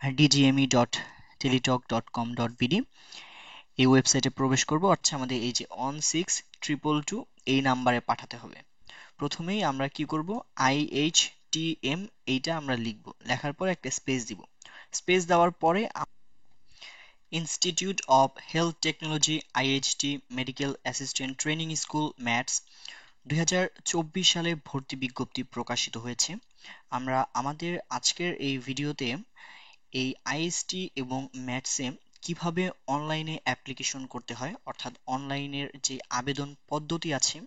dgme.teletalk.com.bd এই ওয়েবসাইটে প্রবেশ করব। অর্থাৎ আমাদের এই যে 16222 এই নাম্বারে পাঠাতে হবে। প্রথমেই আমরা কি করব, IHTM এইটা আমরা লিখব, লেখার পরে একটা স্পেস দিব। স্পেস দেওয়ার পরে institute of health technology IHT medical assistant training school maths 2024 সালে ভর্তি বিজ্ঞপ্তি প্রকাশিত হয়েছে। আমরা আমাদের আজকের এই ভিডিওতে এই আইএসটি এবং ম্যাথসে কিভাবে অনলাইনে অ্যাপ্লিকেশন করতে হয়, অর্থাৎ অনলাইনের যে আবেদন পদ্ধতি আছে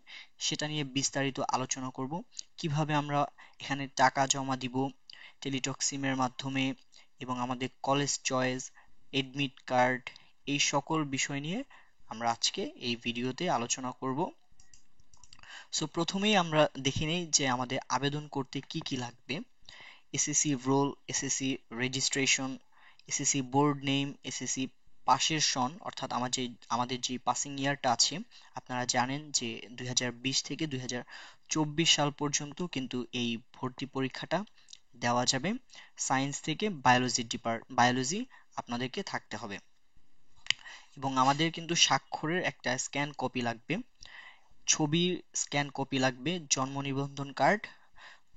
সেটা নিয়ে বিস্তারিত আলোচনা করব। কিভাবে আমরা এখানে টাকা জমা দিব টেলিটক সিমের মাধ্যমে, এবং আমাদের কলেজ চয়েস, এডমিট কার্ড, এই সকল বিষয় নিয়ে আমরা আজকে এই ভিডিওতে আলোচনা করব। সো প্রথমেই আমরা দেখে নেই যে আমাদের আবেদন করতে কি কি লাগবে। SSC role, SSC registration, SSC board name, SSC পাশের সন, অর্থাৎ আমাদের যে পাসিং ইয়ারটা আছে, আপনারা জানেন যে 2020 থেকে 2024 সাল পর্যন্ত কিন্তু এই ভর্তি পরীক্ষাটা দেওয়া যাবে। সায়েন্স থেকে বায়োলজি আপনাদেরকে থাকতে হবে, এবং আমাদের কিন্তু স্বাক্ষরের একটা স্ক্যান কপি লাগবে, ছবির স্ক্যান কপি লাগবে, জন্ম নিবন্ধন কার্ড,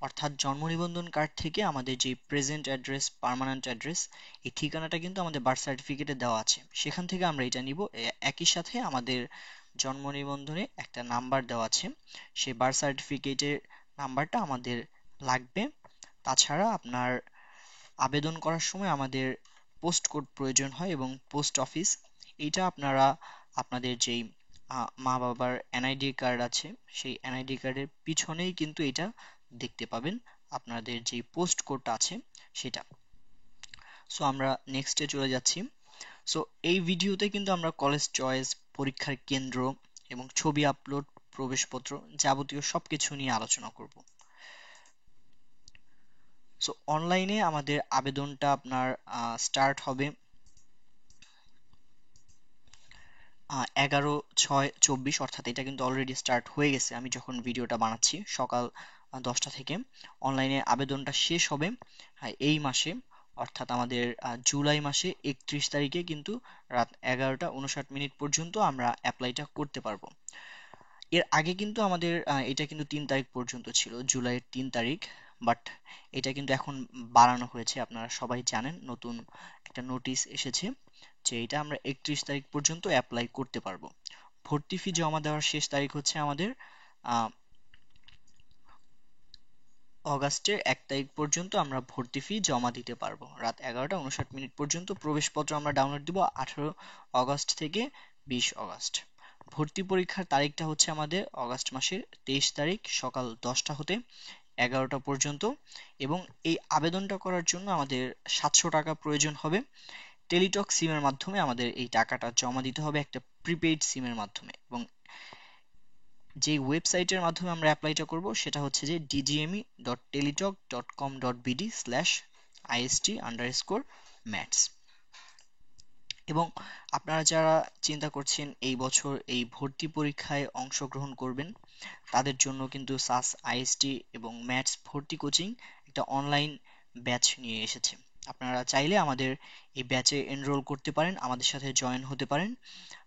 অর্থাৎ জন্ম নিবন্ধন কার্ড থেকে আমাদের যে প্রেজেন্ট অ্যাড্রেস, পার্মানেন্ট অ্যাড্রেস, এই ঠিকানাটা কিন্তু আমাদের বার্থ সার্টিফিকেটে দেওয়া আছে, সেখান থেকে আমরা এটা নিব। একই সাথে আমাদের জন্ম নিবন্ধনে একটা নাম্বার দেওয়া আছে, সেই বার্থ সার্টিফিকেটের নাম্বারটা আমাদের লাগবে। তাছাড়া আপনার আবেদন করার সময় আমাদের পোস্ট কোড প্রয়োজন হয়, এবং পোস্ট অফিস, এইটা আপনারা আপনাদের যেই মা বাবার এনআইডি কার্ড আছে সেই এনআইডি কার্ডের পিছনেই কিন্তু এটা দেখতে পাবেন, আপনাদের যে পোস্ট কোডটা আছে সেটা। সো আমরা নেক্সটে চলে যাচ্ছি। সো এই ভিডিওতে কিন্তু আমরা কলেজ চয়েস, পরীক্ষার কেন্দ্র এবং ছবি আপলোড, প্রবেশপত্র, যাবতীয় সবকিছু নিয়ে আলোচনা করব। সো অনলাইনে আমাদের আবেদনটা আপনার স্টার্ট হবে 11/6/24, অর্থাৎ এটা কিন্তু অলরেডি স্টার্ট হয়ে গেছে আমি যখন ভিডিওটা বানাচ্ছি, সকাল 10টা থেকে। অনলাইনে আবেদনটা শেষ হবে এই মাসে, অর্থাৎ আমাদের জুলাই মাসে 31 তারিখে কিন্তু রাত 11টা 59 মিনিট পর্যন্ত আমরা অ্যাপ্লাইটা করতে পারবো। এর আগে কিন্তু আমাদের এটা কিন্তু 3 তারিখ পর্যন্ত ছিল, জুলাইয়ের 3 তারিখ, বাট এটা কিন্তু এখন বাড়ানো হয়েছে। আপনারা সবাই জানেন নতুন একটা নোটিশ এসেছে যে এটা আমরা 31 তারিখ পর্যন্ত অ্যাপ্লাই করতে পারবো। ভর্তি ফি জমা দেওয়ার শেষ তারিখ হচ্ছে আমাদের আহ, অগাস্টের 1 তারিখ পর্যন্ত আমরা ভর্তি ফি জমা দিতে পারবো রাত 11টা 59 মিনিট পর্যন্ত। প্রবেশপত্র আমরা ডাউনলোড দিব 18 আগস্ট থেকে 20 আগস্ট। ভর্তি পরীক্ষার তারিখটা হচ্ছে আমাদের অগাস্ট মাসের 23 তারিখ সকাল 10টা হতে 11টা পর্যন্ত, এবং এই আবেদনটা করার জন্য আমাদের 700 টাকা প্রয়োজন হবে। টেলিটক সিমের মাধ্যমে আমাদের এই টাকাটা জমা দিতে হবে, একটা প্রিপেইড সিমের মাধ্যমে, এবং যে ওয়েবসাইটের মাধ্যমে আমরা অ্যাপ্লাইটা করব সেটা হচ্ছে যে dgme.teletalk.com.bd/ist_maths। এবং আপনারা যারা চিন্তা করছেন এই বছর এই ভর্তি পরীক্ষায় অংশগ্রহণ করবেন, তাদের জন্য কিন্তু সাস আইএসটি এবং ম্যাথস ভর্তি কোচিং একটা অনলাইন ব্যাচ নিয়ে এসেছে। আপনারা চাইলে আমাদের এই ব্যাচে এনরোল করতে পারেন, আমাদের সাথে জয়েন হতে পারেন।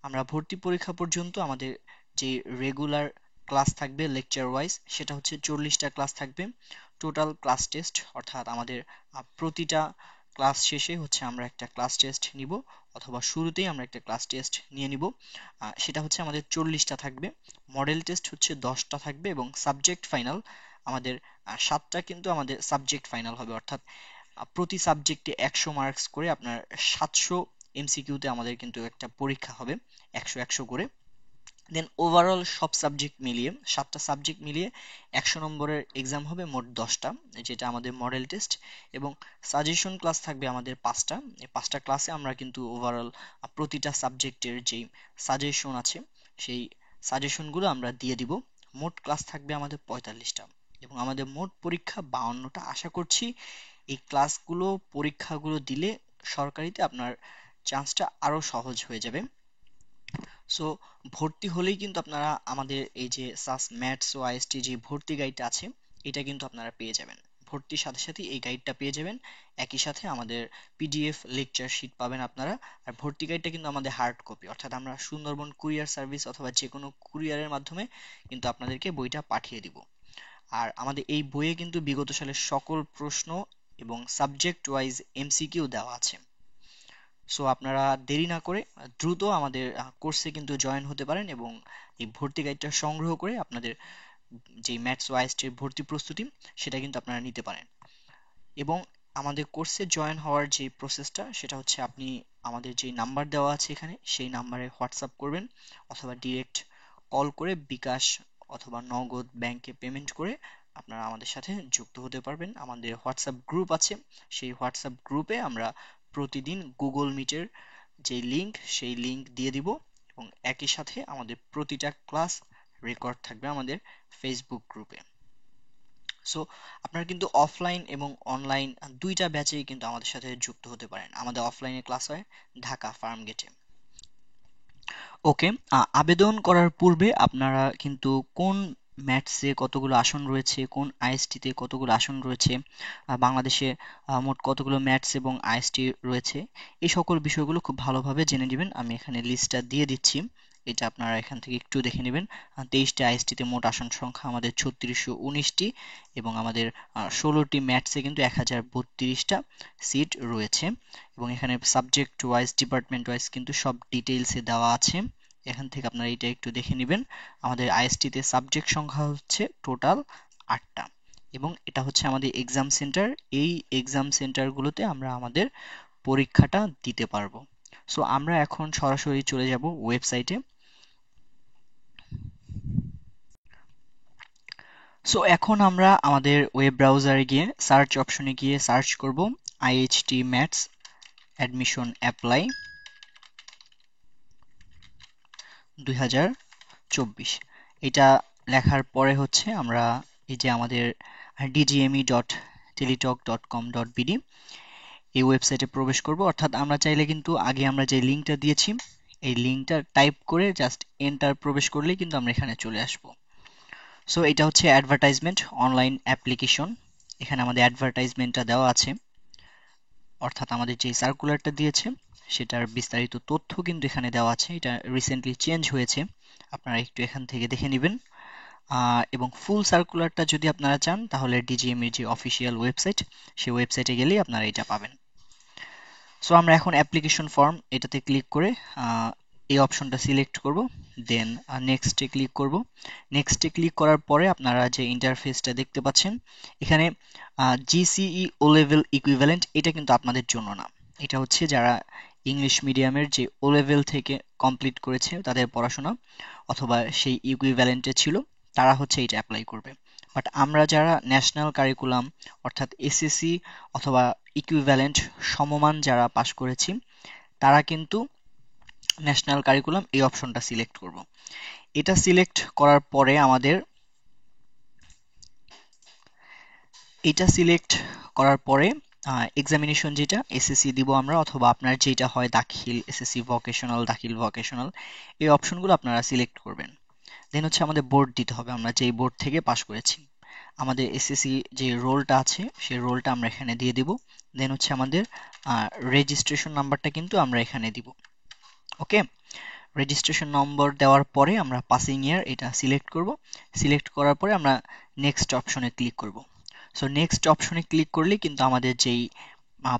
আমরা ভর্তি পরীক্ষা পর্যন্ত আমাদের যে রেগুলার ক্লাস থাকবে লেকচার ওয়াইজ, সেটা হচ্ছে 40টা ক্লাস থাকবে। টোটাল ক্লাস টেস্ট, অর্থাৎ আমাদের প্রতিটা ক্লাস শেষে হচ্ছে আমরা একটা ক্লাস টেস্ট নিব, অথবা শুরুতেই আমরা একটা ক্লাস টেস্ট নিয়ে নিব। সেটা হচ্ছে আমাদের 40টা থাকবে। মডেল টেস্ট হচ্ছে 10টা থাকবে, এবং সাবজেক্ট ফাইনাল আমাদের 7টা কিন্তু আমাদের সাবজেক্ট ফাইনাল হবে, অর্থাৎ প্রতি সাবজেক্টে 100 মার্কস করে আপনার 700 এমসিকিউতে আমাদের কিন্তু একটা পরীক্ষা হবে, 100 করে। দেন ওভারঅল সব সাবজেক্ট মিলিয়ে, 7টা সাবজেক্ট মিলিয়ে 100 নম্বরের এক্সাম হবে মোট 10টা, যেটা আমাদের মডেল টেস্ট। এবং সাজেশন ক্লাস থাকবে আমাদের 5টা। এই 5টা ক্লাসে আমরা কিন্তু ওভারঅল প্রতিটা সাবজেক্টের যেই সাজেশন আছে সেই সাজেশনগুলো আমরা দিয়ে দিব। মোট ক্লাস থাকবে আমাদের 45টা, এবং আমাদের মোট পরীক্ষা 52টা। আশা করছি এই ক্লাসগুলো, পরীক্ষাগুলো দিলে সরকারিতে আপনার চান্সটা আরো সহজ হয়ে যাবে। সো ভর্তি হলেই কিন্তু আপনারা আমাদের এই যে সাস ম্যাথস ও আইএসটি যে ভর্তি গাইডটা আছে এটা কিন্তু আপনারা পেয়ে যাবেন। ভর্তির সাথে সাথে এই গাইডটা পেয়ে যাবেন। একই সাথে আমাদের পিডিএফ লেকচার শিট পাবেন আপনারা। আর ভর্তি গাইডটা কিন্তু আমাদের হার্ড কপি, অর্থাৎ আমরা সুন্দরবন কুরিয়ার সার্ভিস অথবা যে কোনো কুরিয়ারের মাধ্যমে কিন্তু আপনাদেরকে বইটা পাঠিয়ে দিব। আর আমাদের এই বইয়ে কিন্তু বিগত সালের সকল প্রশ্ন এবং সাবজেক্ট ওয়াইজ এমসিকিউ দেওয়া আছে। সো আপনারা দেরি না করে দ্রুত আমাদের কোর্সে কিন্তু জয়েন হতে পারেন এবং এই ভর্তি গাইডটা সংগ্রহ করে আপনাদের যে ম্যাথস ওয়াইজটির ভর্তি প্রস্তুতি সেটা কিন্তু আপনারা নিতে পারেন। এবং আমাদের কোর্সে জয়েন হওয়ার যে প্রসেসটা সেটা হচ্ছে আপনি আমাদের যে নাম্বার দেওয়া আছে এখানে সেই নাম্বারে হোয়াটসঅ্যাপ করবেন অথবা ডিরেক্ট কল করে বিকাশ অথবা নগদ ব্যাংকে পেমেন্ট করে আপনারা আমাদের সাথে যুক্ত হতে পারবেন। আমাদের হোয়াটসঅ্যাপ গ্রুপ আছে, সেই হোয়াটসঅ্যাপ গ্রুপে আমরা প্রতিদিন গুগল মিটের যে লিংক সেই লিংক দিয়ে দিব এবং একই সাথে আমাদের প্রতিটা ক্লাস রেকর্ড থাকবে আমাদের ফেসবুক গ্রুপে। সো আপনারা কিন্তু অফলাইন এবং অনলাইন দুইটা ব্যাচেই কিন্তু আমাদের সাথে যুক্ত হতে পারেন। আমাদের অফলাইনে ক্লাস হয় ঢাকা ফার্ম গেটে। ওকে, আবেদন করার পূর্বে আপনারা কিন্তু কোন ম্যাথসে কতগুলো আসন রয়েছে, কোন আইএসটিতে কতগুলো আসন রয়েছে, বাংলাদেশে মোট কতগুলো ম্যাথস এবং আইএসটি রয়েছে, এই সকল বিষয়গুলো খুব ভালোভাবে জেনে নেবেন। আমি এখানে লিস্টটা দিয়ে দিচ্ছি, এটা আপনারা এখান থেকে একটু দেখে নেবেন। 23টি আইএসটিতে মোট আসন সংখ্যা আমাদের 3619টি এবং আমাদের 16টি ম্যাথসে কিন্তু 1032টা সিট রয়েছে এবং এখানে সাবজেক্ট ওয়াইজ ডিপার্টমেন্ট ওয়াইজ কিন্তু সব ডিটেইলসে দেওয়া আছে। এখান থেকে আপনারা এটা একটু দেখে নেবেন। আমাদের আইএসটিতে সাবজেক্ট সংখ্যা হচ্ছে টোটাল 8টা এবং এটা হচ্ছে আমাদের এক্সাম সেন্টার। এই এক্সাম সেন্টারগুলোতে আমরা আমাদের পরীক্ষাটা দিতে পারবো। সো আমরা এখন সরাসরি চলে যাব ওয়েবসাইটে। সো এখন আমরা আমাদের ওয়েব ব্রাউজারে গিয়ে সার্চ অপশনে গিয়ে সার্চ করব IHT ম্যাথস অ্যাডমিশন অ্যাপ্লাই 2024। এটা লেখার পরে হচ্ছে আমরা এই যে আমাদের dgme.teletalk.com.bd এই ওয়েবসাইটে প্রবেশ করব। অর্থাৎ আমরা চাইলে কিন্তু আগে আমরা যে লিঙ্কটা দিয়েছি এই লিঙ্কটা টাইপ করে জাস্ট এন্টার প্রবেশ করলেই কিন্তু আমরা এখানে চলে আসব। সো এটা হচ্ছে অ্যাডভার্টাইজমেন্ট অনলাইন অ্যাপ্লিকেশন। এখানে আমাদের অ্যাডভার্টাইজমেন্টটা দেওয়া আছে, অর্থাৎ আমাদের যে সার্কুলারটা দিয়েছে সেটার বিস্তারিত তথ্য কিন্তু এখানে দেওয়া আছে। এটা রিসেন্টলি চেঞ্জ হয়েছে, আপনারা একটু এখান থেকে দেখে নেবেন। এবং ফুল সার্কুলারটা যদি আপনারা চান তাহলে ডিজিএম এর যে অফিসিয়াল ওয়েবসাইট সেই ওয়েবসাইটে গেলেই আপনারা এটা পাবেন। সো আমরা এখন অ্যাপ্লিকেশন ফর্ম এটাতে ক্লিক করে এই অপশনটা সিলেক্ট করব, দেন নেক্সটে ক্লিক করব। নেক্সটে ক্লিক করার পরে আপনারা যে ইন্টারফেসটা দেখতে পাচ্ছেন এখানে জিসিই ও লেভেল ইকুইভ্যালেন্ট, এটা কিন্তু আপনাদের জন্য না। এটা হচ্ছে যারা ইংলিশ মিডিয়ামের যে ও লেভেল থেকে কমপ্লিট করেছে তাদের পড়াশোনা অথবা সেই ইকুইভ্যালেন্টে ছিল তারা হচ্ছে এটা অ্যাপ্লাই করবে। বাট আমরা যারা ন্যাশনাল কারিকুলাম অর্থাৎ এসএসসি অথবা ইকুইভ্যালেন্ট সমমান যারা পাশ করেছি তারা কিন্তু ন্যাশনাল কারিকুলাম এই অপশনটা সিলেক্ট করব। এটা সিলেক্ট করার পরে আমাদের এক্সামিনেশন যেটা এসএসসি দিব আমরা অথবা আপনার যেটা হয় দাখিল এসএসসি ভোকেশনাল দাখিল ভোকেশনাল এই অপশনগুলো আপনারা সিলেক্ট করবেন। দেন হচ্ছে আমাদের বোর্ড দিতে হবে, আমরা যেই বোর্ড থেকে পাশ করেছি। আমাদের এসএসসি যে রোলটা আছে সেই রোলটা আমরা এখানে দিয়ে দিব। দেন হচ্ছে আমাদের রেজিস্ট্রেশন নাম্বারটা কিন্তু আমরা এখানে দিব। ওকে, রেজিস্ট্রেশন নম্বর দেওয়ার পরে আমরা পাসিং ইয়ার এটা সিলেক্ট করব। সিলেক্ট করার পরে আমরা নেক্সট অপশনে ক্লিক করব। সো নেক্সট অপশনে ক্লিক করলে কিন্তু আমাদের যেই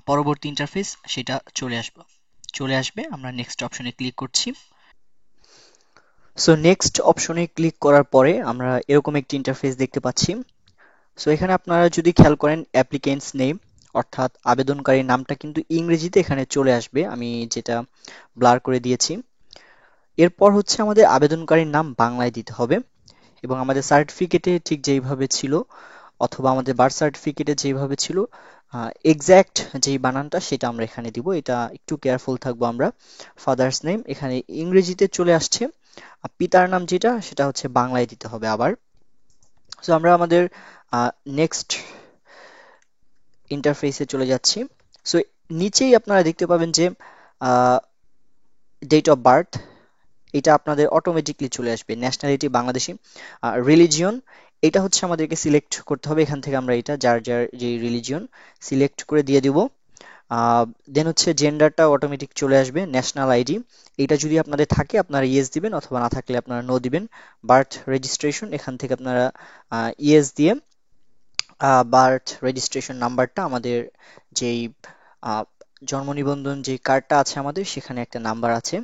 পরবর্তী ইন্টারফেস সেটা চলে আসবে। আমরা নেক্সট অপশনে ক্লিক করছি। সো নেক্সট অপশনে ক্লিক করার পরে আমরা এরকম একটি ইন্টারফেস দেখতে পাচ্ছি। সো এখানে আপনারা যদি খেয়াল করেন অ্যাপ্লিকেন্টস নেম অর্থাৎ আবেদনকারীর নামটা কিন্তু ইংরেজিতে এখানে চলে আসবে, আমি যেটা ব্লার করে দিয়েছি। এরপর হচ্ছে আমাদের আবেদনকারীর নাম বাংলায় দিতে হবে এবং আমাদের সার্টিফিকেটে ঠিক যেইভাবে ছিল অথবা আমাদের বার্থ সার্টিফিকেটে যেইভাবে ছিল এক্স্যাক্ট যেই বানানটা সেটা আমরা এখানে দিব। এটা একটু কেয়ারফুল থাকবো আমরা। ফাদার্স নেম এখানে ইংরেজিতে চলে আসছে, পিতার নাম যেটা সেটা হচ্ছে বাংলায় দিতে হবে আবার। সো আমরা আমাদের নেক্সট ইন্টারফেসে চলে যাচ্ছি। সো নিচেই আপনারা দেখতে পাবেন যে ডেট অফ বার্থ, এটা আপনাদের অটোমেটিকলি চলে আসবে। ন্যাশনালিটি বাংলাদেশি, রিলিজিয়ন এটা হচ্ছে আমাদেরকে সিলেক্ট করতে হবে, এখান থেকে আমরা এটা যার যার যে রিলিজিয়ন সিলেক্ট করে দিয়ে দিব। দেন হচ্ছে জেন্ডারটা অটোমেটিক চলে আসবে, ন্যাশনাল আইডি এটা যদি আপনাদের থাকে আপনারা ইয়েস দিবেন, অথবা না থাকলে আপনারা নো দিবেন। বার্থ রেজিস্ট্রেশন এখান থেকে আপনারা ইয়েস দিয়ে বার্থ রেজিস্ট্রেশন নাম্বারটা আমাদের যেই আহ, জন্ম নিবন্ধন যে কার্ডটা আছে আমাদের সেখানে একটা নাম্বার আছে,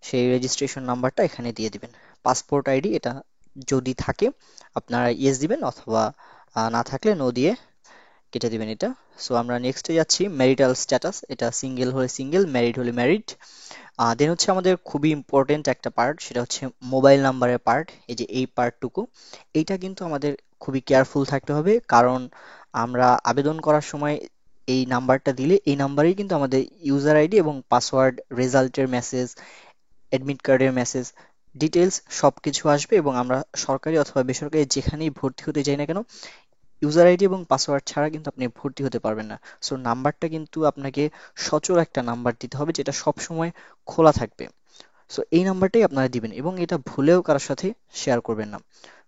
সেই রেজিস্ট্রেশন নাম্বারটা এখানে দিয়ে দিবেন। পাসপোর্ট আইডি এটা যদি থাকে আপনারা ইয়েস দিবেন, অথবা না থাকলে নো দিয়ে কেটে দিবেন এটা। সো আমরা নেক্সটে যাচ্ছি, ম্যারিটাল স্ট্যাটাস এটা সিঙ্গেল হলে সিঙ্গেল, ম্যারিড হলে ম্যারিড। দেন হচ্ছে আমাদের খুবই ইম্পর্টেন্ট একটা পার্ট, সেটা হচ্ছে মোবাইল নাম্বারের পার্ট। এই যে এই পার্টটুকু, এইটা কিন্তু আমাদের খুবই কেয়ারফুল থাকতে হবে, কারণ আমরা আবেদন করার সময় এই নাম্বারটা দিলে এই নাম্বারেই কিন্তু আমাদের ইউজার আইডি এবং পাসওয়ার্ড, রেজাল্টের মেসেজ, অ্যাডমিট কার্ডের মেসেজ, ডিটেলস সব কিছু আসবে, এবং আমরা সরকারি অথবা বেসরকারি যেখানেই ভর্তি হতে যাই না কেন ইউজার আইডি এবং পাসওয়ার্ড ছাড়া কিন্তু আপনি ভর্তি হতে পারবেন না। সো নাম্বারটা কিন্তু আপনাকে সচল একটা নাম্বার দিতে হবে যেটা সব সময় খোলা থাকবে। সো এই নাম্বারটাই আপনারা দিবেন, এবং এটা ভুলেও কারোর সাথে শেয়ার করবেন না।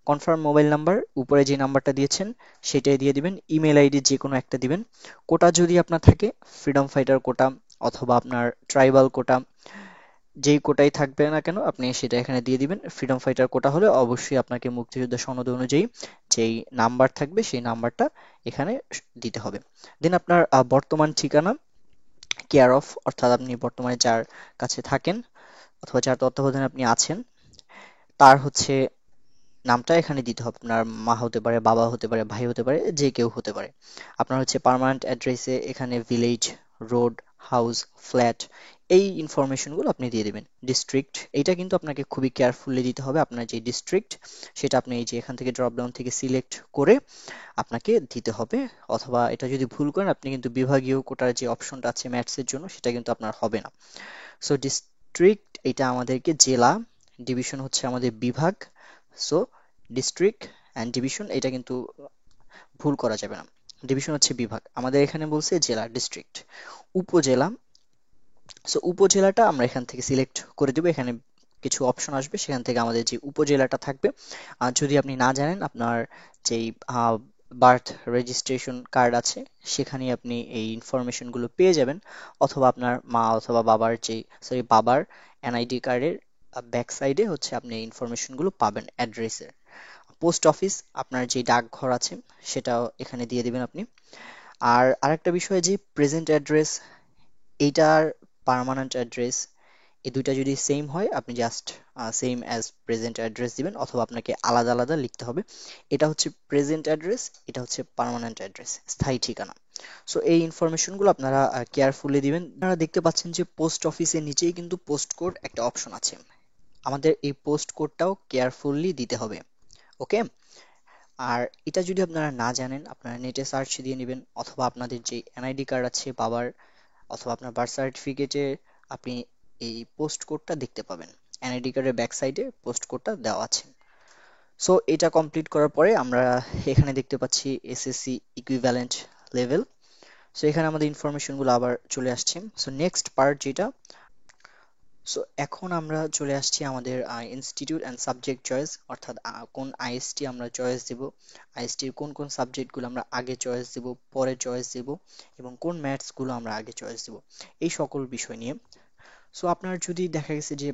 কনফার্ম মোবাইল নাম্বার উপরে যে নাম্বারটা দিয়েছেন সেটাই দিয়ে দিবেন। ইমেল আইডি যে কোনো একটা দিবেন। কোটা যদি আপনার থাকে, ফ্রিডম ফাইটার কোটা অথবা আপনার ট্রাইবাল কোটা, যেই কোটাই থাকবে না কেন আপনি সেটা এখানে দিয়ে দিবেন। ফ্রিডম ফাইটার কোটা হলে অবশ্যই আপনাকে মুক্তিযোদ্ধা সনদ অনুযায়ী যেই নাম্বার থাকবে সেই নাম্বারটা এখানে দিতে হবে। দেন আপনার বর্তমান ঠিকানা, কেয়ার অফ অর্থাৎ আপনি বর্তমানে যার কাছে থাকেন অথবা যার তত্ত্বাবধানে আপনি আছেন তার হচ্ছে নামটা এখানে দিতে হবে। আপনার মা হতে পারে, বাবা হতে পারে, ভাই হতে পারে, যে কেউ হতে পারে। আপনার হচ্ছে পার্মানেন্ট অ্যাড্রেসে এখানে ভিলেজ, রোড, হাউস, ফ্ল্যাট এই ইনফরমেশনগুলো আপনি দিয়ে দেবেন। ডিস্ট্রিক্ট এইটা কিন্তু আপনাকে খুবই কেয়ারফুলি দিতে হবে, আপনার যে ডিস্ট্রিক্ট সেটা আপনি এই যে এখান থেকে ড্রপ ডাউন থেকে সিলেক্ট করে আপনাকে দিতে হবে, অথবা এটা যদি ভুল করেন আপনি কিন্তু বিভাগীয় কোটার যে অপশনটা আছে ম্যাথসের জন্য সেটা কিন্তু আপনার হবে না। সো ডিস্ট্রিক্ট এটা আমাদেরকে জেলা, ডিভিশন হচ্ছে আমাদের বিভাগ। সো ডিস্ট্রিক্ট অ্যান্ড ডিভিশন এটা কিন্তু ভুল করা যাবে না। ডিভিশন হচ্ছে বিভাগ, আমাদের এখানে বলছে জেলা, ডিস্ট্রিক্ট। উপজেলা, সো উপজেলাটা আমরা এখান থেকে সিলেক্ট করে দেবো, এখানে কিছু অপশন আসবে সেখান থেকে আমাদের যে উপজেলাটা থাকবে। আর যদি আপনি না জানেন আপনার যেই বার্থ রেজিস্ট্রেশন কার্ড আছে সেখানেই আপনি এই ইনফরমেশনগুলো পেয়ে যাবেন, অথবা আপনার মা অথবা বাবার যে বাবার এনআইডি কার্ডের ব্যাক সাইডে হচ্ছে আপনি এই ইনফরমেশনগুলো পাবেন অ্যাড্রেসের। পোস্ট অফিস আপনার যে ডাকঘর আছে সেটাও এখানে দিয়ে দিবেন আপনি। আর আরেকটা বিষয় যে প্রেজেন্ট অ্যাড্রেস, এইটার পার্মানেন্ট অ্যাড্রেস এই দুইটা যদি সেম হয় আপনি just same as present address দিবেন, অথবা আপনাকে আলাদা আলাদা লিখতে হবে। এটা হচ্ছে প্রেজেন্ট অ্যাড্রেস, এটা হচ্ছে পার্মানেন্ট অ্যাড্রেস, স্থায়ী ঠিকানা। সো এই ইনফরমেশনগুলো আপনারা কেয়ারফুলি দিবেন। আপনারা দেখতে পাচ্ছেন যে পোস্ট অফিসের নিচেই কিন্তু পোস্ট কোড একটা অপশন আছে, আমাদের এই পোস্ট কোডটাও কেয়ারফুলি দিতে হবে। ওকে, আর এটা যদি আপনারা না জানেন আপনারা নেটে সার্চ দিয়ে নেবেন, অথবা আপনাদের যে এনআইডি কার্ড আছে বাবার অথবা আপনার বার্থ সার্টিফিকেটে আপনি এই পোস্ট কোডটা দেখতে পাবেন, এনআইডি কার্ডের ব্যাক সাইডে পোস্ট কোডটা দেওয়া আছে। সো এটা কমপ্লিট করার পরে আমরা এখানে দেখতে পাচ্ছি এসএসসি ইকুইভ্যালেন্ট লেভেল। সো এখানে আমাদের ইনফরমেশনগুলো আবার চলে আসছে। সো নেক্সট পার্ট যেটা, সো এখন আমরা চলে আসছি আমাদের ইনস্টিটিউট অ্যান্ড সাবজেক্ট চয়েস, অর্থাৎ কোন আইএসটি আমরা চয়েস দেব, আইএসটির কোন কোন সাবজেক্টগুলো আমরা আগে চয়েস দেব, পরে চয়েস দেব, এবং কোন ম্যাথসগুলো আমরা আগে চয়েস দেব, এই সকল বিষয় নিয়ে। সো আপনার যদি দেখা গেছে যে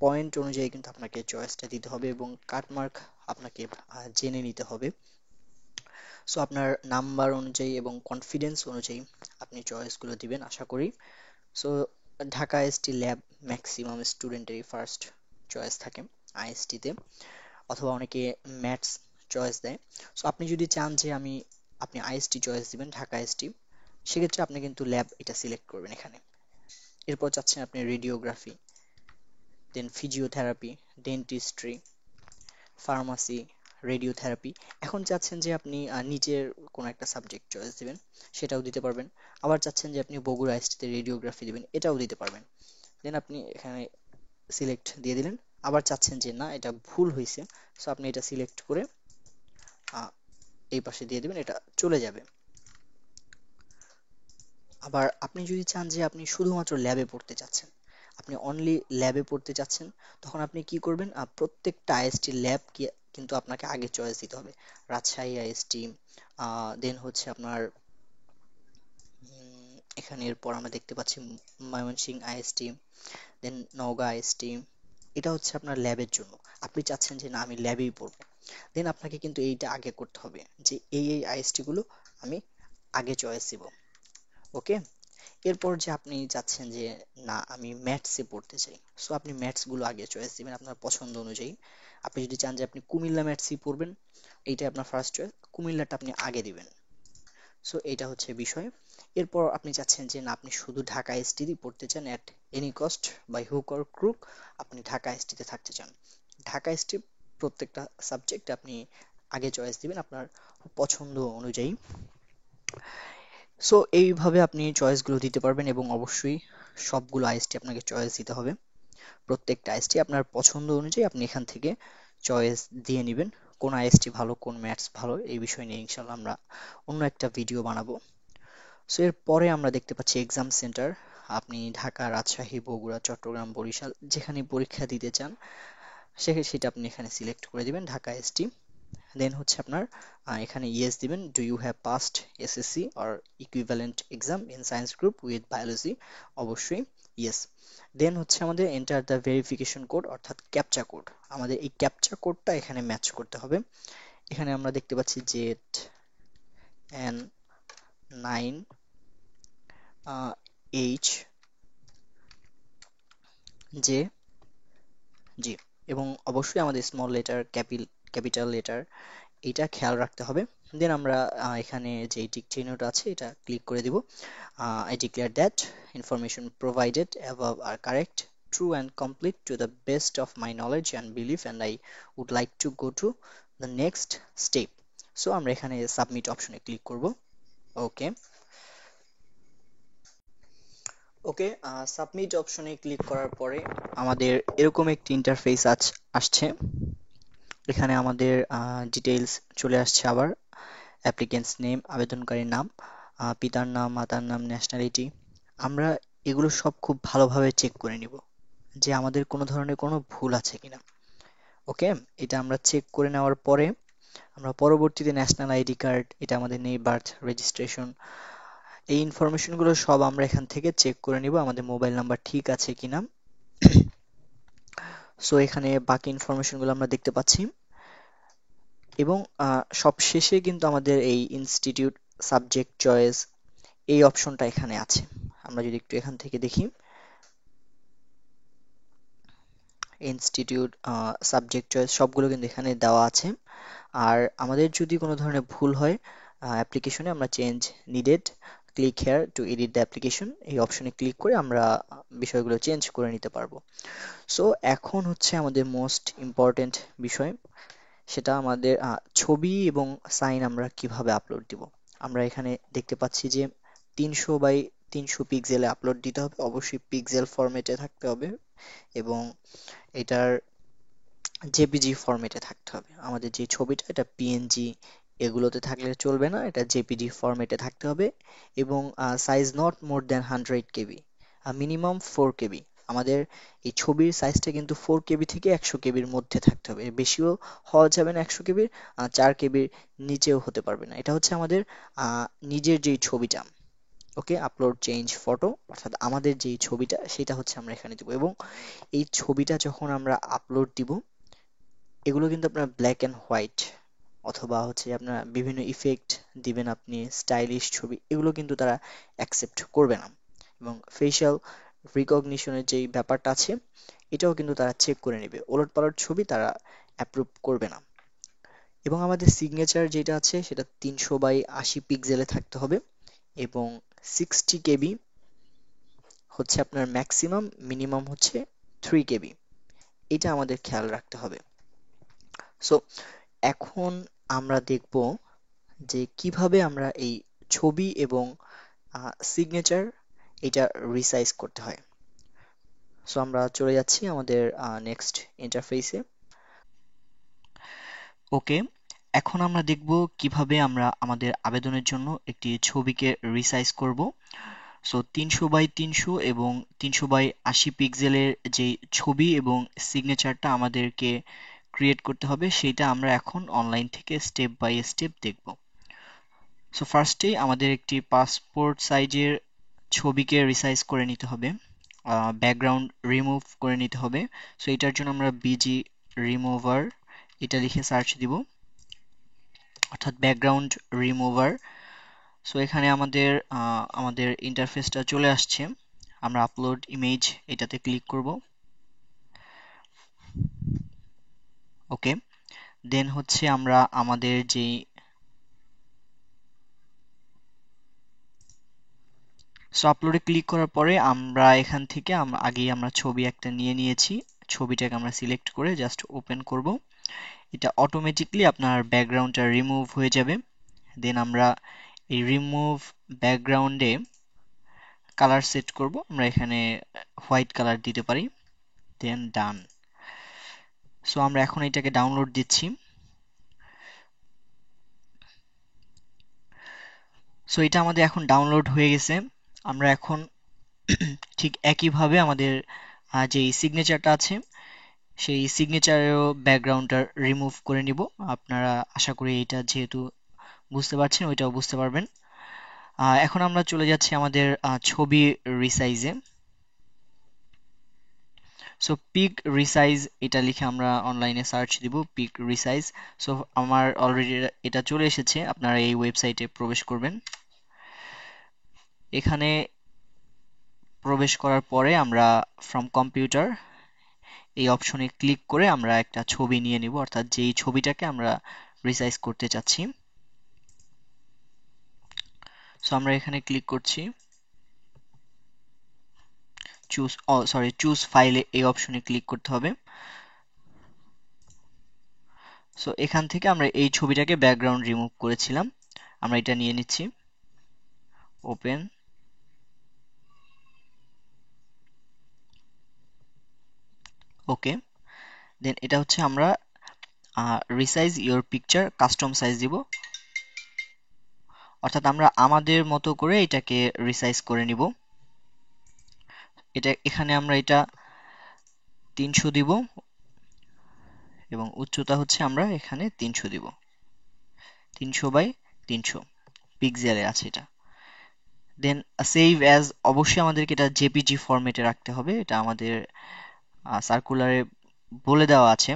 পয়েন্ট অনুযায়ী কিন্তু আপনাকে চয়েসটা দিতে হবে, এবং কাটমার্ক আপনাকে জেনে নিতে হবে। সো আপনার নাম্বার অনুযায়ী এবং কনফিডেন্স অনুযায়ী আপনি চয়েসগুলো দিবেন আশা করি। So Dhaka IST lab maximum স্টুডেন্টেরই ফার্স্ট চয়েস থাকে আইএসটিতে, অথবা অনেকে ম্যাথস চয়েস দেয়। সো আপনি যদি চান যে আপনি আইএসটি চয়েস দিবেন ঢাকা আইএসটি, সেক্ষেত্রে আপনি কিন্তু ল্যাব এটা সিলেক্ট করবেন এখানে। এরপর চাচ্ছেন আপনি রেডিওগ্রাফি, দেন ফিজিওথেরাপি, ডেন্টিস্ট্রি, ফার্মাসি, রেডিওথেরাপি। এখন চাচ্ছেন যে আপনি নিজের কোনো একটা সাবজেক্ট চয়েস দিবেন, সেটাও দিতে পারবেন। আবার চাচ্ছেন যে আপনি বগুড়া আইএসটিতে রেডিওগ্রাফি দিবেন, এটাও দিতে পারবেন। দেন আপনি এখানে সিলেক্ট দিয়ে দিলেন। আবার চাচ্ছেন যে না এটা ভুল হয়েছে, সো আপনি এটা সিলেক্ট করে আহ, এই পাশে দিয়ে দিবেন, এটা চলে যাবে। আবার আপনি যদি চান যে আপনি শুধুমাত্র ল্যাবে পড়তে চাচ্ছেন, আপনি অনলি ল্যাবে পড়তে চাচ্ছেন, তখন আপনি কি করবেন, প্রত্যেকটা আইএসটি ল্যাব কিন্তু আপনাকে আগে চয়েস দিতে হবে। রাজশাহী আইএসটি, দেন হচ্ছে আপনার এখানে এরপর আমরা দেখতে পাচ্ছি ময়মনসিংহ আইএসটি, দেন নওগাঁ আইএসটি। এটা হচ্ছে আপনার ল্যাবের জন্য। আপনি চাচ্ছেন যে না আমি ল্যাবেই পড়বো, দেন আপনাকে কিন্তু এইটা আগে করতে হবে যে এই আইএসটি গুলো আমি আগে চয়েস দিব। ওকে, এরপর যে আপনি চাচ্ছেন যে না আমি ম্যাথসে পড়তে চাই, সো আপনি ম্যাথস গুলো আগে চয়েস দিবেন আপনার পছন্দ অনুযায়ী। আপনি যদি চান যে আপনি কুমিল্লা ম্যাথসই পড়বেন, এইটা আপনার ফার্স্ট চয়েস, কুমিল্লাটা আপনি আগে দিবেন। সো এটা হচ্ছে বিষয়। এরপর আপনি চাচ্ছেন যে না আপনি শুধু ঢাকা এসটিতে পড়তে চান, at any cost by hook or crook আপনি ঢাকা এসটিতে থাকতে চান। ঢাকা এসটি প্রত্যেকটা সাবজেক্ট আপনি আগে চয়েস দিবেন আপনার পছন্দ অনুযায়ী। সো এইভাবে আপনি চয়েসগুলো দিতে পারবেন এবং অবশ্যই সবগুলো আইএসটি আপনাকে চয়েস দিতে হবে। প্রত্যেকটা আইএসটি আপনার পছন্দ অনুযায়ী আপনি এখান থেকে চয়েস দিয়ে নেবেন। কোন আইএসটি ভালো, কোন ম্যাথস ভালো, এই বিষয় নিয়ে ইনশাল্লাহ আমরা অন্য একটা ভিডিও বানাবো। সো এর পরে আমরা দেখতে পাচ্ছি এক্সাম সেন্টার। আপনি ঢাকা, রাজশাহী, বগুড়া, চট্টগ্রাম, বরিশাল যেখানে পরীক্ষা দিতে চান সেটা আপনি এখানে সিলেক্ট করে দিবেন ঢাকা এসটি। দেন হচ্ছে আপনার এখানে ইয়েস দিবেন, do you have passed SSC or equivalent exam in science group with biology, অবশ্যই ইয়েস। দেন হচ্ছে আমাদের এন্টার দ্য ভেরিফিকেশন কোড অর্থাৎ ক্যাপচা কোড। আমাদের এই ক্যাপচা কোডটা এখানে ম্যাচ করতে হবে। এখানে আমরা দেখতে পাচ্ছি জেড এন 9 এইচ জে জি, এবং অবশ্যই আমাদের স্মল লেটার, ক্যাপিটাল লেটার, এটা খেয়াল রাখতে হবে। দেন আমরা এখানে যে টিক চিহ্নটা আছে এটা ক্লিক করে দিব। I declare that information provided above are correct, true and complete to the best of my knowledge and belief, and I would like to go to the next step. So আমরা এখানে submit অপশনে click করব। ওকে, ওকে, submit অপশনে click করার পরে আমাদের এরকম একটি ইন্টারফেস আসছে। এখানে আমাদের ডিটেইলস চলে আসছে আবার। অ্যাপ্লিকেন্টস নেম, আবেদনকারীর নাম, পিতার নাম, মাতার নাম, ন্যাশনালিটি। আমরা এগুলো সব খুব ভালোভাবে চেক করে নিব যে আমাদের কোনো ধরনের কোনো ভুল আছে কিনা। ওকে, এটা আমরা চেক করে নেওয়ার পরে আমরা পরবর্তীতে ন্যাশনাল আইডি কার্ড, এটা আমাদের নেই, বার্থ রেজিস্ট্রেশন, এই ইনফরমেশনগুলো সব আমরা এখান থেকে চেক করে নিব আমাদের মোবাইল নাম্বার ঠিক আছে কিনা। সো এখানে বাকি ইনফরমেশনগুলো আমরা দেখতে পাচ্ছি এবং সব শেষে কিন্তু আমাদের এই ইনস্টিটিউট সাবজেক্ট চয়েস এই অপশনটা এখানে আছে। আমরা যদি একটু এখান থেকে দেখি, ইনস্টিটিউট সাবজেক্ট চয়েস সবগুলো কিন্তু এখানে দেওয়া আছে। আর আমাদের যদি কোনো ধরনের ভুল হয় অ্যাপ্লিকেশনে, আমরা change needed, click here two edit the application, এই অপশনে ক্লিক করে আমরা বিষয়গুলো চেঞ্জ করে নিতে পারবো। সো এখন হচ্ছে আমাদের মোস্ট ইম্পর্টেন্ট বিষয়, সেটা আমাদের ছবি এবং সাইন আমরা কিভাবে আপলোড দিব। আমরা এখানে দেখতে পাচ্ছি যে 300 বাই 300 পিক্সেলে আপলোড দিতে হবে, অবশ্যই পিক্সেল ফরম্যাটে থাকতে হবে এবং এটার জেপিজি ফরম্যাটে থাকতে হবে। আমাদের যে ছবিটা এটা পিএনজি এগুলোতে থাকলে চলবে না, এটা জেপিজি ফরম্যাটে থাকতে হবে এবং size not more than 100 KB, minimum 4 KB. আমাদের এই ছবির সাইজটা কিন্তু 4 কেবি থেকে 100 কেবির মধ্যে থাকতে হবে, এর বেশিও হওয়া যাবে না 100 কেবির, 4 কেবির নিচেও হতে পারবে না। এটা হচ্ছে আমাদের নিজের যেই ছবিটা। ওকে, আপলোড চেঞ্জ ফটো অর্থাৎ আমাদের যেই ছবিটা সেটা হচ্ছে আমরা এখানে দিব এবং এই ছবিটা যখন আমরা আপলোড দিব এগুলো কিন্তু আপনার ব্ল্যাক অ্যান্ড হোয়াইট অথবা হচ্ছে আপনার বিভিন্ন ইফেক্ট দিবেন আপনি, স্টাইলিশ ছবি, এগুলো কিন্তু তারা অ্যাকসেপ্ট করবে না এবং ফেশিয়াল রিকগনিশনের যেই ব্যাপারটা আছে এটাও কিন্তু তারা চেক করে নেবে। ওলটপালট ছবি তারা অ্যাপ্রুভ করবে না। এবং আমাদের সিগনেচার যেটা আছে সেটা 300 বাই 80 পিক্সেলে থাকতে হবে এবং 60 কেবি হচ্ছে আপনার ম্যাক্সিমাম, মিনিমাম হচ্ছে 3 কেবি, এটা আমাদের খেয়াল রাখতে হবে। সো এখন আমরা দেখব যে কিভাবে আমরা এই ছবি এবং সিগনেচার এটা রিসাইজ করতে হয়। সো আমরা চলে যাচ্ছি আমাদের নেক্সট ইন্টারফেসে। ওকে, এখন আমরা দেখব কিভাবে আমরা আমাদের আবেদনের জন্য একটি ছবিকে রিসাইজ করব। সো 300 বাই 300 এবং 300 বাই 80 পিক্সেলের যে ছবি এবং সিগনেচারটা আমাদেরকে ক্রিয়েট করতে হবে সেটা আমরা এখন অনলাইন থেকে স্টেপ বাই স্টেপ দেখব। সো ফার্স্টে আমাদের একটি পাসপোর্ট সাইজের ছবিকে রিসাইজ করে নিতে হবে, ব্যাকগ্রাউন্ড রিমুভ করে নিতে হবে। সো এটার জন্য আমরা বিজি রিমুভার এটা লিখে সার্চ দিব, অর্থাৎ ব্যাকগ্রাউন্ড রিমুভার। সো এখানে আমাদের ইন্টারফেসটা চলে আসছে। আমরা আপলোড ইমেজ এটাতে ক্লিক করব। ওকে, দেন হচ্ছে আমরা আমাদের যেই সো আপলোডে ক্লিক করার পরে আমরা এখান থেকে আগেই আমরা ছবি একটা নিয়ে নিয়েছি, ছবিটাকে আমরা সিলেক্ট করে জাস্ট ওপেন করব। এটা অটোমেটিকলি আপনার ব্যাকগ্রাউন্ডটা রিমুভ হয়ে যাবে। দেন আমরা এই রিমুভ ব্যাকগ্রাউন্ডে কালার সেট করব, আমরা এখানে হোয়াইট কালার দিতে পারি, দেন ডান। সো আমরা এখন এটাকে ডাউনলোড দিচ্ছি। সো এটা আমাদের এখন ডাউনলোড হয়ে গেছে। আমরা এখন ঠিক একইভাবে আমাদের যেই সিগনেচারটা আছে সেই সিগনেচারেও ব্যাকগ্রাউন্ডটা রিমুভ করে নিব। আপনারা আশা করি এটা যেহেতু বুঝতে পারছেন ওইটাও বুঝতে পারবেন। এখন আমরা চলে যাচ্ছি আমাদের ছবি রিসাইজে। সো পিক রিসাইজ এটা লিখে আমরা অনলাইনে সার্চ দিব, পিক রিসাইজ। সো আমার অলরেডি এটা চলে এসেছে, আপনারা এই ওয়েবসাইটে প্রবেশ করবেন। এখানে প্রবেশ করার পরে আমরা ফ্রম কম্পিউটার এই অপশনে ক্লিক করে আমরা একটা ছবি নিয়ে নিব, অর্থাৎ যেই ছবিটাকে আমরা রিসাইজ করতে চাচ্ছি। সো আমরা এখানে ক্লিক করছি, চুজ ফাইলে এই অপশনে ক্লিক করতে হবে। সো এখান থেকে আমরা এই ছবিটাকে ব্যাকগ্রাউন্ড রিমুভ করেছিলাম, আমরা এটা নিয়ে নিচ্ছি, ওপেন। ওকে, দেন এটা হচ্ছে আমরা resize your picture custom size দিব, অর্থাৎ আমরা আমাদের মতো করে এটাকে রিসাইজ করে নিব। এখানে আমরা এটা 300 দিব এবং উচ্চতা হচ্ছে আমরা এখানে 300 দিব, 300 বাই 300 পিক্সেলে আছে এটা। দেন সেভ অ্যাজ, অবশ্যই আমাদেরকে এটা জেপিজি ফরম্যাটে রাখতে হবে, এটা আমাদের সার্কুলারে বলে দেওয়া আছে।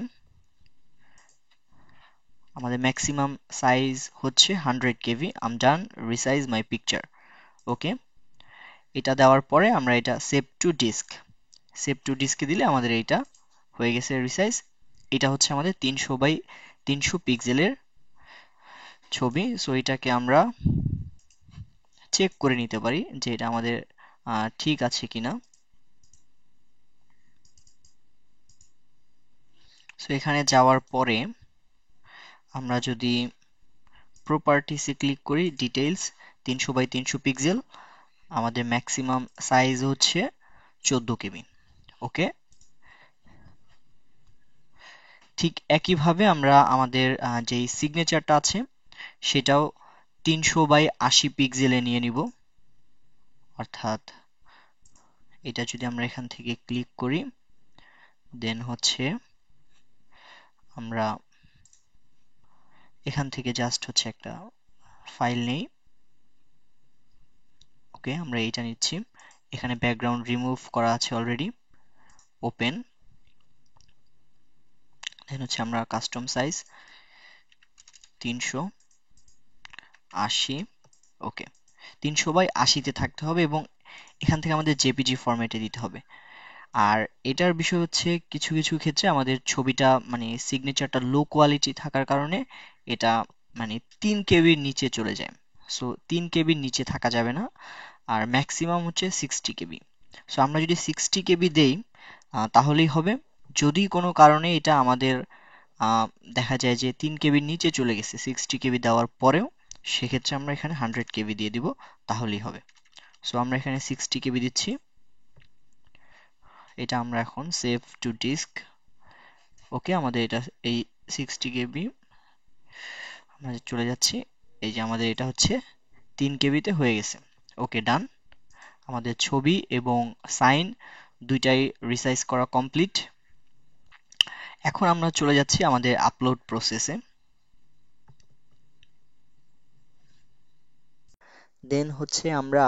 আমাদের ম্যাক্সিমাম সাইজ হচ্ছে 100 কেবি। আম ডান, রিসাইজ মাই পিকচার। ওকে, এটা দেওয়ার পরে আমরা এটা সেভ টু ডিস্কে দিলে আমাদের এইটা হয়ে গেছে রিসাইজ। এটা হচ্ছে আমাদের 300 বাই 300 পিক্সেলের ছবি। সো এটাকে আমরা চেক করে নিতে পারি যে এটা আমাদের ঠিক আছে কিনা। সো এখানে যাওয়ার পরে আমরা যদি প্রপার্টিসে ক্লিক করি, ডিটেইলস 300 বাই 300 পিক্সেল, আমাদের ম্যাক্সিমাম সাইজ হচ্ছে 14 কেবি। ওকে, ঠিক একইভাবে আমরা আমাদের যেই সিগনেচারটা আছে সেটাও 300 বাই 80 পিক্সেলে নিয়ে নিব, অর্থাৎ এটা যদি আমরা এখান থেকে ক্লিক করি, দেন হচ্ছে আমরা এখান থেকে জাস্ট হচ্ছে একটা ফাইল নেই। ওকে, আমরা এইটা নিচ্ছি, এখানে ব্যাকগ্রাউন্ড রিমুভ করা আছে অলরেডি, ওপেন। দেন হচ্ছে আমরা কাস্টম সাইজ 380, ওকে, 300 বাই 80-তে থাকতে হবে এবং এখান থেকে আমাদের জেপিজি ফরম্যাটে দিতে হবে। আর এটার বিষয় হচ্ছে কিছু কিছু ক্ষেত্রে আমাদের ছবিটা মানে সিগনেচারটা লো কোয়ালিটি থাকার কারণে এটা মানে 3 কেবির নিচে চলে যায়। সো 3 কেবির নিচে থাকা যাবে না, আর ম্যাক্সিমাম হচ্ছে 60 কেবি। সো আমরা যদি 60 কেবি দেই তাহলেই হবে। যদি কোনো কারণে এটা আমাদের আহ, দেখা যায় যে 3 কেবির নিচে চলে গেছে 60 কেবি দেওয়ার পরেও, সেক্ষেত্রে আমরা এখানে 100 কেবি দিয়ে দিব, তাহলেই হবে। সো আমরা এখানে 60 কেবি দিচ্ছি, এটা আমরা এখন সেভ টু ডিস্ক। ওকে, আমাদের এটা এই 60 কেবি আমরা চলে যাচ্ছি, এই যে আমাদের এটা হচ্ছে 3 কেবিতে হয়ে গেছে। ওকে, ডান। আমাদের ছবি এবং সাইন দুইটাই রিসাইজ করা কমপ্লিট। এখন আমরা চলে যাচ্ছি আমাদের আপলোড প্রসেসে। দেন হচ্ছে আমরা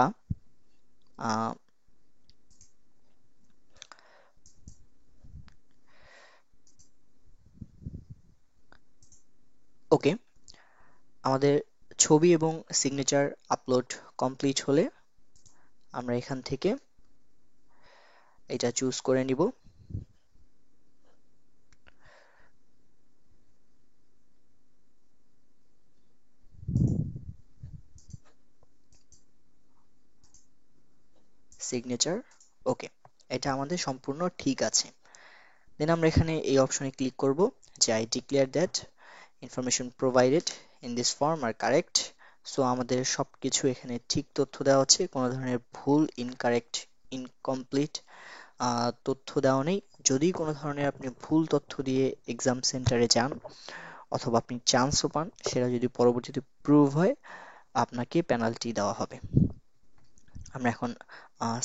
ওকে, আমাদের ছবি এবং সিগনেচার আপলোড কমপ্লিট হলে আমরা এখান থেকে এটা চুজ করে নিব। সিগনেচার, ওকে, এটা আমাদের সম্পূর্ণ ঠিক আছে। দেন আমরা এখানে এই অপশনে ক্লিক করব যে I declare that information provided in this form are correct. So আমাদের সবকিছু এখানে ঠিক তথ্য দেওয়া আছে, কোনো ধরনের ভুল, ইনকারেক্ট, ইনকমপ্লিট তথ্য দেওয়া নেই। যদি কোনো ধরনের আপনি ভুল তথ্য দিয়ে এক্সাম সেন্টারে যান অথবা আপনি চান্সও পান, সেটা যদি পরবর্তীতে প্রুভ হয় আপনাকে পেনাল্টি দেওয়া হবে। আমরা এখন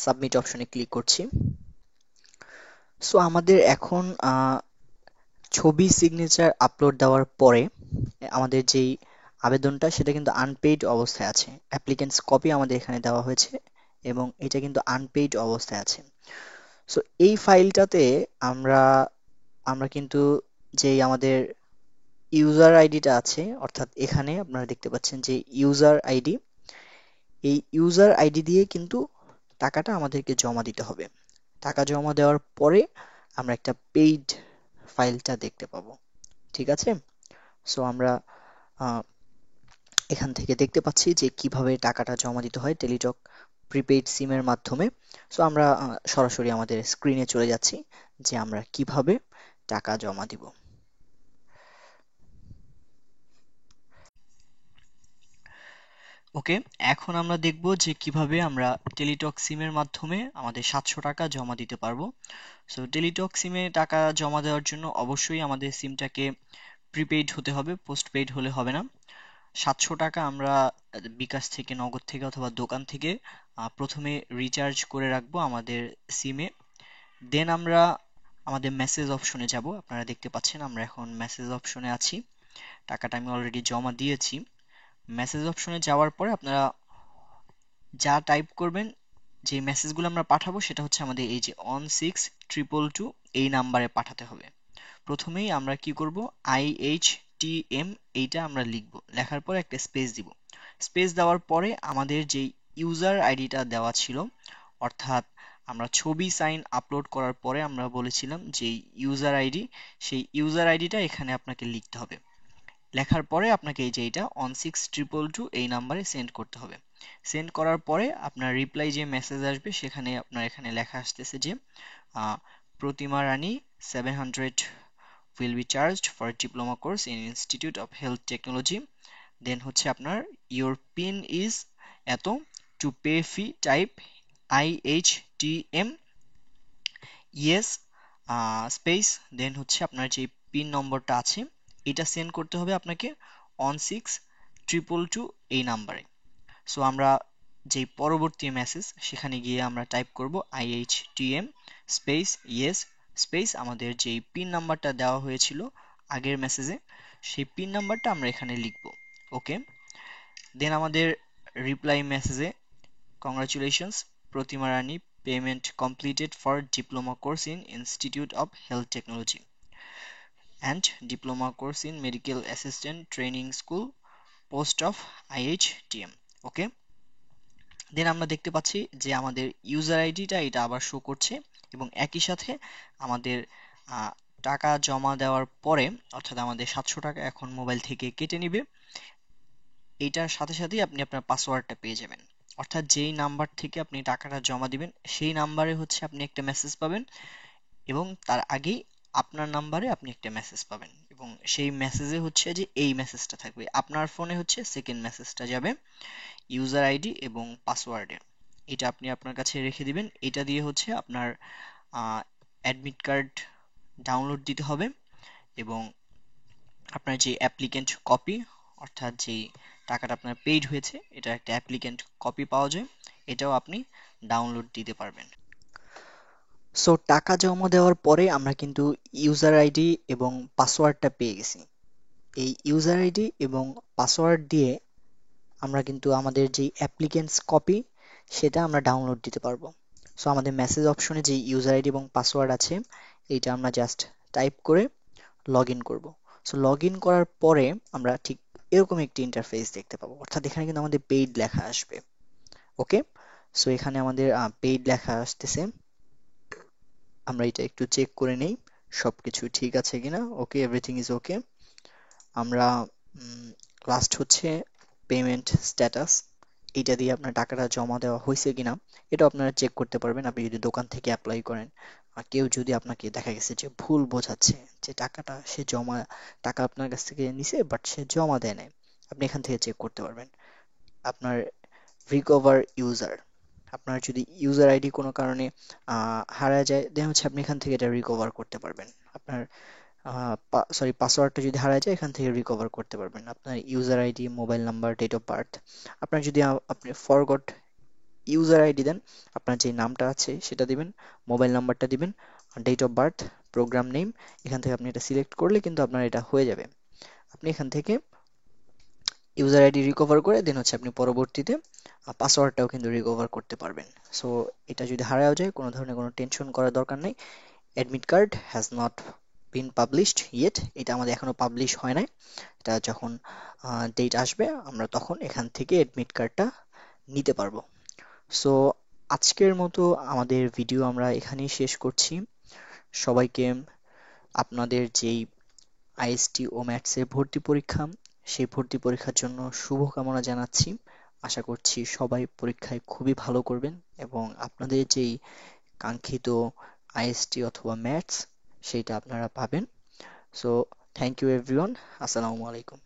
সাবমিট অপশনে ক্লিক করছি। সো আমাদের এখন ছবি সিগনেচার আপলোড দেওয়ার পরে আমাদের যেই আবেদনটা সেটা কিন্তু আনপেইড অবস্থায় আছে। অ্যাপ্লিকেন্টস কপি আমাদের এখানে দেওয়া হয়েছে এবং এটা কিন্তু আনপেইড অবস্থায় আছে। সো এই ফাইলটাতে আমরা আমরা কিন্তু যেই আমাদের ইউজার আইডিটা আছে, অর্থাৎ এখানে আপনারা দেখতে পাচ্ছেন যে ইউজার আইডি, এই ইউজার আইডি দিয়ে কিন্তু টাকাটা আমাদেরকে জমা দিতে হবে। টাকা জমা দেওয়ার পরে আমরা একটা পেইড ফাইলটা দেখতে পাবো। ঠিক আছে? সো আমরা আহ, এখান থেকে দেখতে পাচ্ছি যে কিভাবে টাকাটা জমা দিতে হয় টেলিটক প্রিপেইড সিমের মাধ্যমে। সো আমরা সরাসরি আমাদের স্ক্রিনে চলে যাচ্ছি যে আমরা কিভাবে টাকা জমা দিব। ওকে, এখন আমরা দেখব যে কিভাবে আমরা টেলিটক সিমের মাধ্যমে আমাদের 700 টাকা জমা দিতে পারবো। সো টেলিটক সিমে টাকা জমা দেওয়ার জন্য অবশ্যই আমাদের সিমটাকে প্রিপেইড হতে হবে, পোস্টপেইড হলে হবে না। 700 টাকা আমরা বিকাশ থেকে, নগদ থেকে অথবা দোকান থেকে প্রথমে রিচার্জ করে রাখবো আমাদের সিমে। দেন আমরা আমাদের মেসেজ অপশনে যাব। আপনারা দেখতে পাচ্ছেন আমরা এখন মেসেজ অপশনে আছি। টাকাটা আমি অলরেডি জমা দিয়েছি। মেসেজ অপশনে যাওয়ার পরে আপনারা যা টাইপ করবেন, যে মেসেজগুলো আমরা পাঠাবো সেটা হচ্ছে আমাদের এই যে 16222 এই নাম্বারে পাঠাতে হবে। প্রথমেই আমরা কি করব, IHTM এইটা আমরা লিখব, লেখার পরে একটা স্পেস দিব। স্পেস দেওয়ার পরে আমাদের যে ইউজার আইডিটা দেওয়া ছিল, অর্থাৎ আমরা ছবি সাইন আপলোড করার পরে আমরা বলেছিলাম যে ইউজার আইডি, সেই ইউজার আইডিটা এখানে আপনাকে লিখতে হবে। লেখার পরে আপনাকে এই যে এটা 16222 এই নাম্বারে সেন্ড করতে হবে। সেন্ড করার পরে আপনার রিপ্লাই যে মেসেজ আসবে সেখানে আপনার এখানে লেখা আসতেছে যে প্রতিমা রানী 700 will be charged for diploma course in Institute of Health Technology. দেন হচ্ছে আপনার your pin is এত, to pay fee type IHTM yes space, then হচ্ছে আপনার যে পিন নম্বরটা আছে এটা সেন্ড করতে হবে আপনাকে 16222 এই নাম্বারে। সো আমরা যে পরবর্তী মেসেজ সেখানে গিয়ে আমরা টাইপ করব IHTM স্পেস ইয়েস স্পেস আমাদের যে পিন নাম্বারটা দেওয়া হয়েছিল আগের মেসেজে, সেই পিন নাম্বারটা আমরা এখানে লিখব। ওকে, দেন আমাদের রিপ্লাই মেসেজে congratulations Pratima Rani, payment completed for diploma course in institute of health technology and diploma course in medical assistant training school post of IHTM। ওকে, দেন আমরা দেখতে পাচ্ছি যে আমাদের ইউজার আইডিটা এটা আবার শো করছে এবং একই সাথে আমাদের আহ, টাকা জমা দেওয়ার পরে, অর্থাৎ আমাদের 700 টাকা এখন মোবাইল থেকে কেটে নিবে। এইটার সাথে সাথেই আপনি আপনার পাসওয়ার্ডটা পেয়ে যাবেন। অর্থাৎ যেই নাম্বার থেকে আপনি টাকাটা জমা দিবেন সেই নাম্বারে হচ্ছে আপনি একটা মেসেজ পাবেন এবং তার আগেই আপনার নাম্বারে আপনি একটা মেসেজ পাবেন এবং সেই মেসেজে হচ্ছে যে এই মেসেজটা থাকবে, আপনার ফোনে হচ্ছে সেকেন্ড মেসেজটা যাবে ইউজার আইডি এবং পাসওয়ার্ডের। এটা আপনি আপনার কাছে রেখে দিবেন। এটা দিয়ে হচ্ছে আপনার অ্যাডমিট কার্ড ডাউনলোড দিতে হবে এবং আপনার যে অ্যাপ্লিকেন্ট কপি, অর্থাৎ যেই টাকাটা আপনার পেইড হয়েছে এটা একটা অ্যাপ্লিকেন্ট কপি পাওয়া যায়, এটাও আপনি ডাউনলোড দিতে পারবেন। সো টাকা জমা দেওয়ার পরে আমরা কিন্তু ইউজার আইডি এবং পাসওয়ার্ডটা পেয়ে গেছি। এই ইউজার আইডি এবং পাসওয়ার্ড দিয়ে আমরা কিন্তু আমাদের যেই অ্যাপ্লিকেন্টস কপি সেটা আমরা ডাউনলোড দিতে পারবো। সো আমাদের মেসেজ অপশনে যে ইউজার আইডি এবং পাসওয়ার্ড আছে এইটা আমরা জাস্ট টাইপ করে লগ ইন করবো। সো লগ ইন করার পরে আমরা ঠিক এরকম একটি ইন্টারফেস দেখতে পাবো, অর্থাৎ এখানে কিন্তু আমাদের পেইড লেখা আসবে। ওকে, সো এখানে আমাদের পেইড লেখা আসতেছে। আমরা এটা একটু চেক করে নেই সবকিছু ঠিক আছে কিনা। ওকে, এভরিথিং ইজ ওকে। আমরা লাস্ট হচ্ছে পেমেন্ট স্ট্যাটাস, এটা দিয়ে আপনার টাকাটা জমা দেওয়া হয়েছে কিনা এটা আপনারা চেক করতে পারবেন আপনি যদি দোকান থেকে অ্যাপ্লাই করেন। আর কেউ যদি আপনাকে দেখা গেছে যে ভুল বোঝাচ্ছে যে টাকাটা সে জমা, টাকা আপনার কাছ থেকে নিছে বাট সে জমা দেয় নাই, আপনি এখান থেকে চেক করতে পারবেন। আপনার রিকভার ইউজার, আপনার যদি ইউজার আইডি কোনো কারণে হারায় যায় দেন হচ্ছে আপনি এখান থেকে এটা রিকভার করতে পারবেন। আপনার পাসওয়ার্ডটা যদি হারায় যায় এখান থেকে রিকভার করতে পারবেন। আপনার user ID, mobile number, date of birth, আপনার যদি আপনি ফরগট ইউজার আইডি দেন, আপনার যে নামটা আছে সেটা দিবেন, মোবাইল নাম্বারটা দিবেন, date of birth, program name, এখান থেকে আপনি এটা সিলেক্ট করলে কিন্তু আপনার এটা হয়ে যাবে। আপনি এখান থেকে ইউজার আইডি রিকভার করে দেন হচ্ছে আপনি পরবর্তীতে পাসওয়ার্ডটাও কিন্তু রিকভার করতে পারবেন। সো এটা যদি হারাও যায় কোনো ধরনের কোনো টেনশন করার দরকার নেই। Admit card has not been published yet, এটা আমাদের এখনো পাবলিশ হয় নাই। এটা যখন ডেট আসবে আমরা তখন এখান থেকে অ্যাডমিট কার্ডটা নিতে পারবো। সো আজকের মতো আমাদের ভিডিও আমরা এখানেই শেষ করছি। সবাইকে আপনাদের যেই আইএসটি ও ম্যাথসের ভর্তি পরীক্ষা, সেই ভর্তি পরীক্ষার জন্য শুভকামনা জানাচ্ছি। আশা করছি সবাই পরীক্ষায় খুবই ভালো করবেন এবং আপনাদের যেই কাঙ্ক্ষিত আইএসটি অথবা ম্যাথস সেইটা আপনারা পাবেন। So thank you everyone. আসসালামু আলাইকুম।